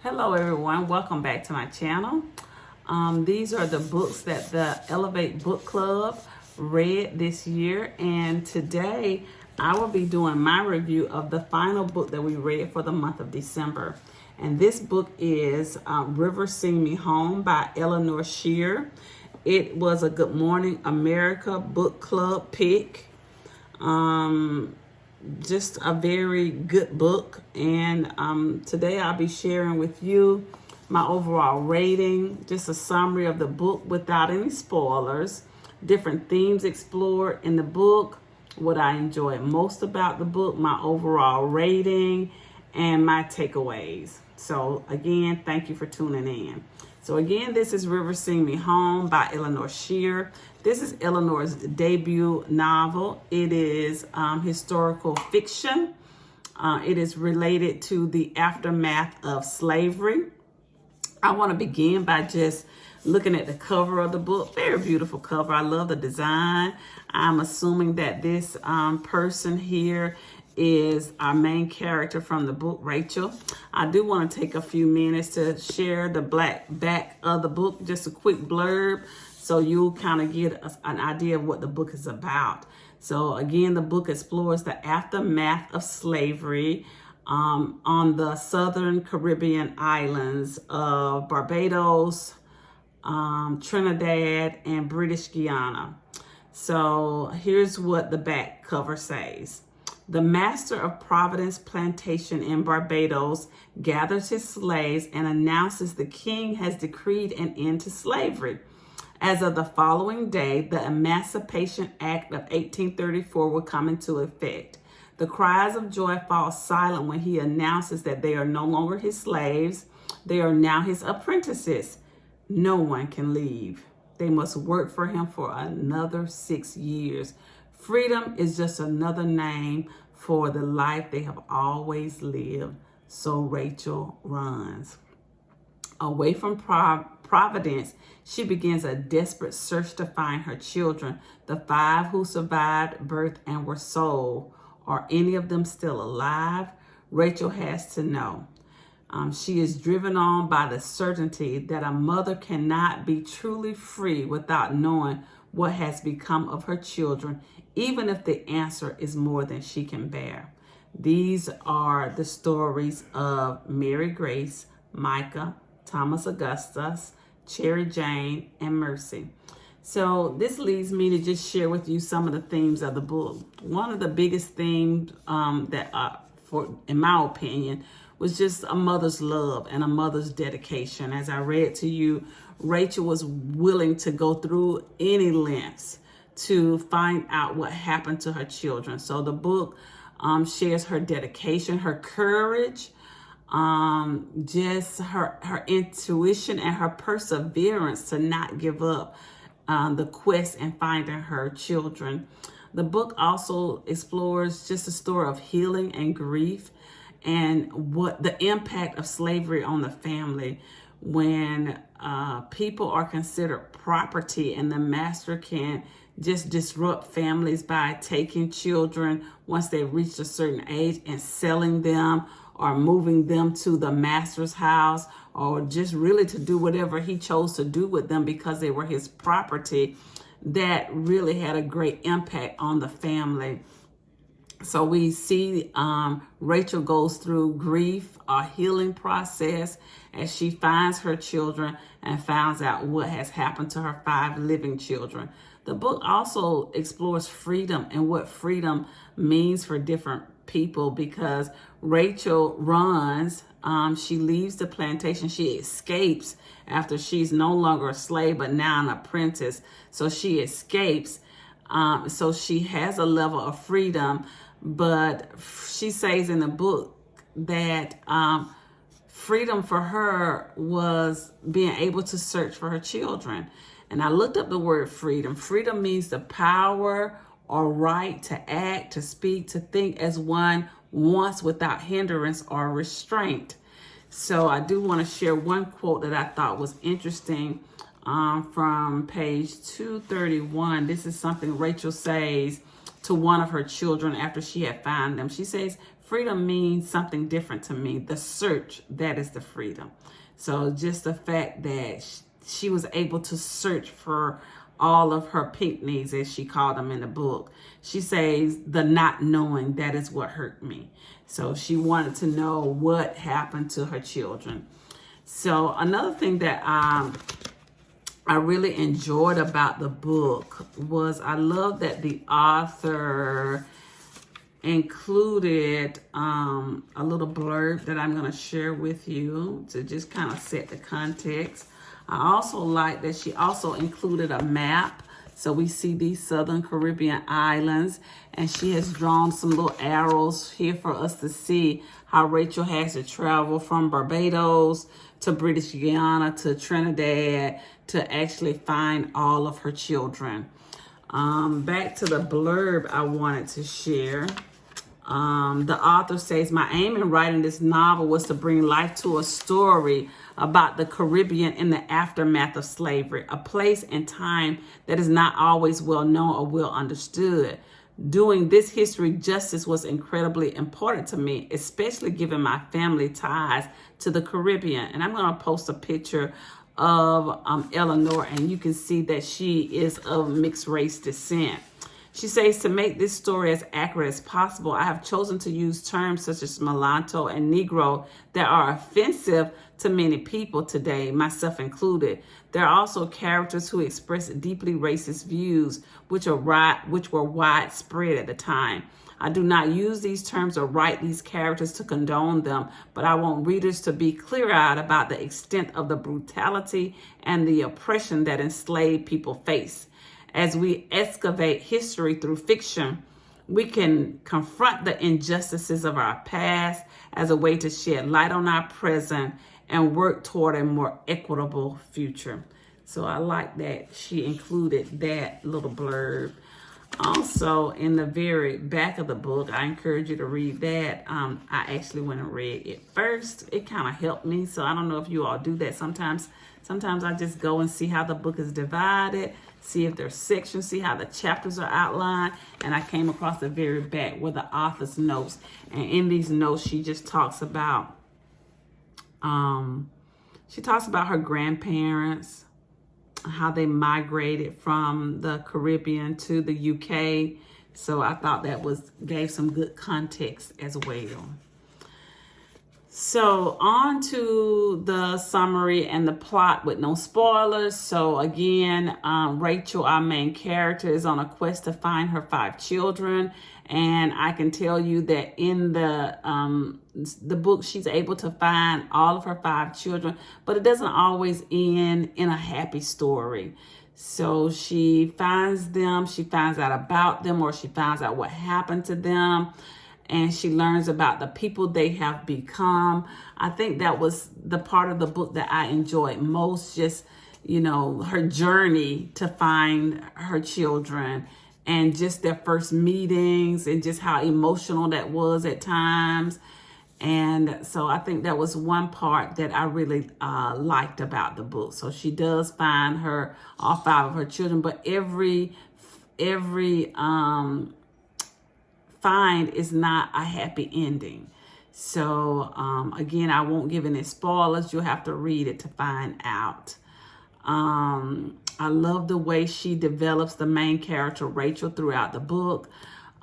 Hello everyone, welcome back to my channel. These are the books that the Elevate Book Club read this year, and today I will be doing my review of the final book that we read for the month of December. And this book is Rivers Sing Me Home by Eleanor Shearer. It was a Good Morning America book club pick. Just a very good book, and today I'll be sharing with you my overall rating, just a summary of the book without any spoilers, different themes explored in the book, what I enjoyed most about the book, my overall rating, and my takeaways. So again, thank you for tuning in. So again, this is Rivers Sing Me Home by Eleanor Shearer. This is Eleanor's debut novel. It is historical fiction. It is related to the aftermath of slavery. I want to begin by just looking at the cover of the book. Very beautiful cover. I love the design. I'm assuming that this person here is our main character from the book, Rachel. I do want to take a few minutes to share the black back of the book, just a quick blurb, so you'll kind of get an idea of what the book is about. So again, the book explores the aftermath of slavery on the southern Caribbean islands of Barbados, Trinidad, and British Guiana. So here's what the back cover says. The master of Providence Plantation in Barbados gathers his slaves and announces the king has decreed an end to slavery. As of the following day, the Emancipation Act of 1834 will come into effect. The cries of joy fall silent when he announces that they are no longer his slaves. They are now his apprentices. No one can leave. They must work for him for another 6 years. Freedom is just another name for the life they have always lived. So Rachel runs. Away from Providence, she begins a desperate search to find her children, the 5 who survived birth and were sold. Are any of them still alive? Rachel has to know. She is driven on by the certainty that a mother cannot be truly free without knowing what has become of her children, even if the answer is more than she can bear. These are the stories of Mary Grace, Micah, Thomas Augustus, Cherry Jane, and Mercy. So this leads me to just share with you some of the themes of the book. One of the biggest themes in my opinion, was just a mother's love and a mother's dedication. As I read to you, Rachel was willing to go through any lengths to find out what happened to her children. So the book shares her dedication, her courage, just her intuition and her perseverance to not give up the quest in finding her children. The book also explores just a story of healing and grief and what the impact of slavery on the family when people are considered property, and the master can just disrupt families by taking children once they reach a certain age and selling them or moving them to the master's house, or just really to do whatever he chose to do with them because they were his property. That really had a great impact on the family. So we see Rachel goes through grief, a healing process, as she finds her children and finds out what has happened to her 5 living children. The book also explores freedom and what freedom means for different people, because Rachel runs, she leaves the plantation, she escapes after she's no longer a slave but now an apprentice. So she escapes, so she has a level of freedom, but she says in the book that freedom for her was being able to search for her children. And I looked up the word freedom. Freedom means the power or right to act, to speak, to think as one wants without hindrance or restraint. So I do want to share one quote that I thought was interesting from page 231. This is something Rachel says to one of her children after she had found them. She says, freedom means something different to me. The search, that is the freedom. So just the fact that she was able to search for all of her pink needs, as she called them in the book. She says the not knowing, that is what hurt me. So she wanted to know what happened to her children. So another thing that I really enjoyed about the book was I love that the author included a little blurb that I'm going to share with you to just kind of set the context. I also like that she also included a map. So we see these Southern Caribbean islands, and she has drawn some little arrows here for us to see how Rachel has to travel from Barbados to British Guiana to Trinidad to actually find all of her children. Back to the blurb I wanted to share. The author says, my aim in writing this novel was to bring life to a story about the Caribbean in the aftermath of slavery, a place and time that is not always well known or well understood. Doing this history justice was incredibly important to me, especially given my family ties to the Caribbean. And I'm going to post a picture of Eleanor, and you can see that she is of mixed race descent. She says, to make this story as accurate as possible, I have chosen to use terms such as mulatto and Negro that are offensive to many people today, myself included. There are also characters who express deeply racist views, which were widespread at the time. I do not use these terms or write these characters to condone them, but I want readers to be clear-eyed about the extent of the brutality and the oppression that enslaved people face. As we excavate history through fiction, we can confront the injustices of our past as a way to shed light on our present and work toward a more equitable future. So I like that she included that little blurb. Also, in the very back of the book, I encourage you to read that. I actually went and read it first. It kind of helped me. So I don't know if you all do that. Sometimes I just go and see how the book is divided, see if there's sections, see how the chapters are outlined. And I came across the very back with the author's notes. And in these notes, she just talks about, her grandparents, how they migrated from the Caribbean to the UK. So I thought that gave some good context as well. So on to the summary and the plot with no spoilers. So again, Rachel, our main character, is on a quest to find her 5 children. And I can tell you that in the book, she's able to find all of her 5 children, but it doesn't always end in a happy story. So she finds them, she finds out about them, or she finds out what happened to them. And she learns about the people they have become. I think that was the part of the book that I enjoyed most, just, her journey to find her children and just their first meetings and just how emotional that was at times. And so I think that was one part that I really liked about the book. So she does find all 5 of her children, but every find is not a happy ending. So again, I won't give any spoilers. You'll have to read it to find out. I love the way she develops the main character, Rachel, throughout the book.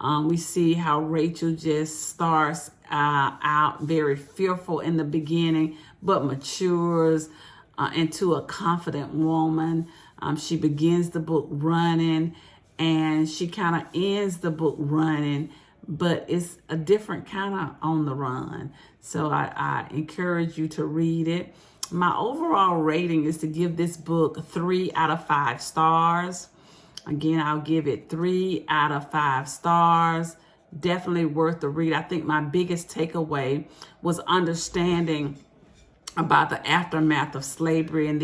We see how Rachel just starts out very fearful in the beginning, but matures into a confident woman. She begins the book running, and she kind of ends the book running, but it's a different kind of on the run. So I encourage you to read it. My overall rating is to give this book 3 out of 5 stars. Again, I'll give it 3 out of 5 stars. Definitely worth the read. I think my biggest takeaway was understanding about the aftermath of slavery and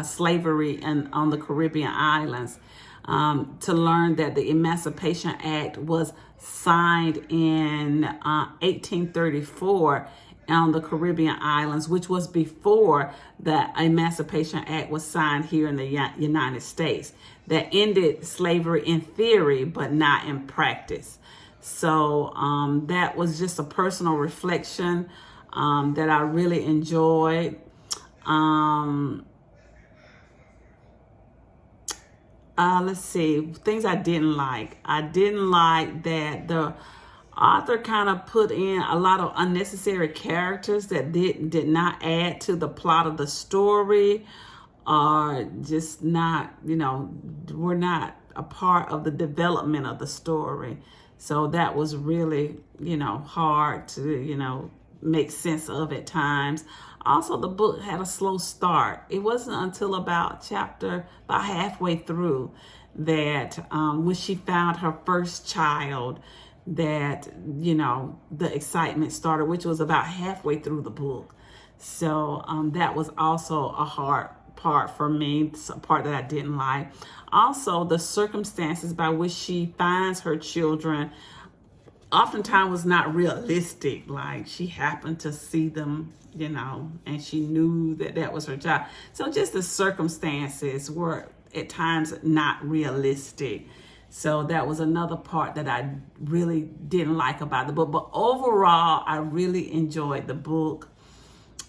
slavery on the Caribbean islands. To learn that the Emancipation Act was signed in 1834 on the Caribbean islands, which was before the Emancipation Act was signed here in the United States, that ended slavery in theory, but not in practice. So that was just a personal reflection that I really enjoyed. Let's see, things I didn't like. I didn't like that the author kind of put in a lot of unnecessary characters that did not add to the plot of the story, or just not, were not a part of the development of the story. So that was really, hard to, make sense of at times. Also, the book had a slow start. It wasn't until about halfway through that when she found her first child that, the excitement started, which was about halfway through the book. So that was also a hard part for me, a part that I didn't like. Also, the circumstances by which she finds her children oftentimes was not realistic. Like, she happened to see them, and she knew that was her child. So just the circumstances were at times not realistic. So that was another part that I really didn't like about the book. But overall, I really enjoyed the book.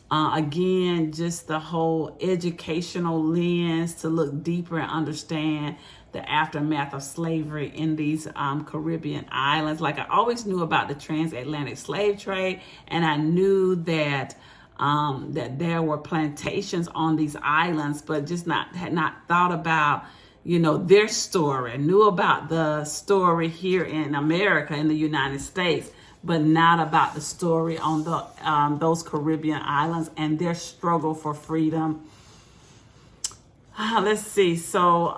Again, just the whole educational lens to look deeper and understand the aftermath of slavery in these Caribbean islands. Like, I always knew about the transatlantic slave trade, and I knew that that there were plantations on these islands, but just had not thought about, their story. I knew about the story here in America, in the United States, but not about the story on the those Caribbean islands and their struggle for freedom. Let's see. So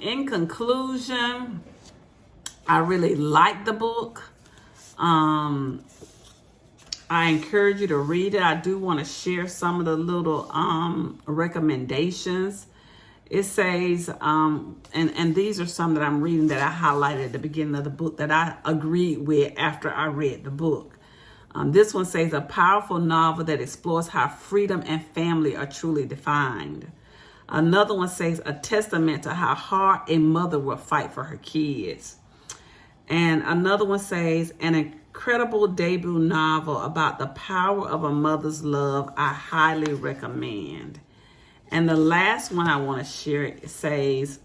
in conclusion, I really liked the book. I encourage you to read it. I do want to share some of the little recommendations. It says, and these are some that I'm reading that I highlighted at the beginning of the book that I agreed with after I read the book. This one says, a powerful novel that explores how freedom and family are truly defined. Another one says, a testament to how hard a mother will fight for her kids. And another one says, an incredible debut novel about the power of a mother's love. I highly recommend. And the last one I want to share says,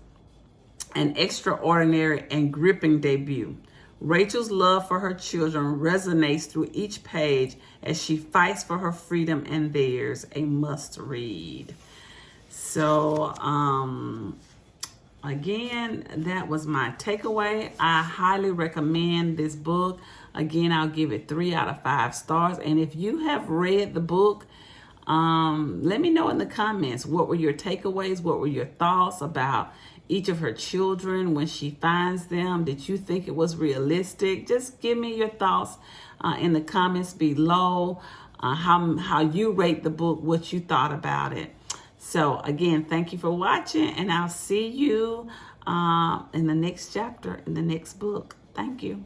an extraordinary and gripping debut. Rachel's love for her children resonates through each page as she fights for her freedom and theirs. A must read. So, again, that was my takeaway. I highly recommend this book. Again, I'll give it 3 out of 5 stars. And if you have read the book, let me know in the comments, what were your takeaways? What were your thoughts about each of her children when she finds them? Did you think it was realistic? Just give me your thoughts in the comments below, how you rate the book, what you thought about it. So again, thank you for watching, and I'll see you in the next chapter, in the next book. Thank you.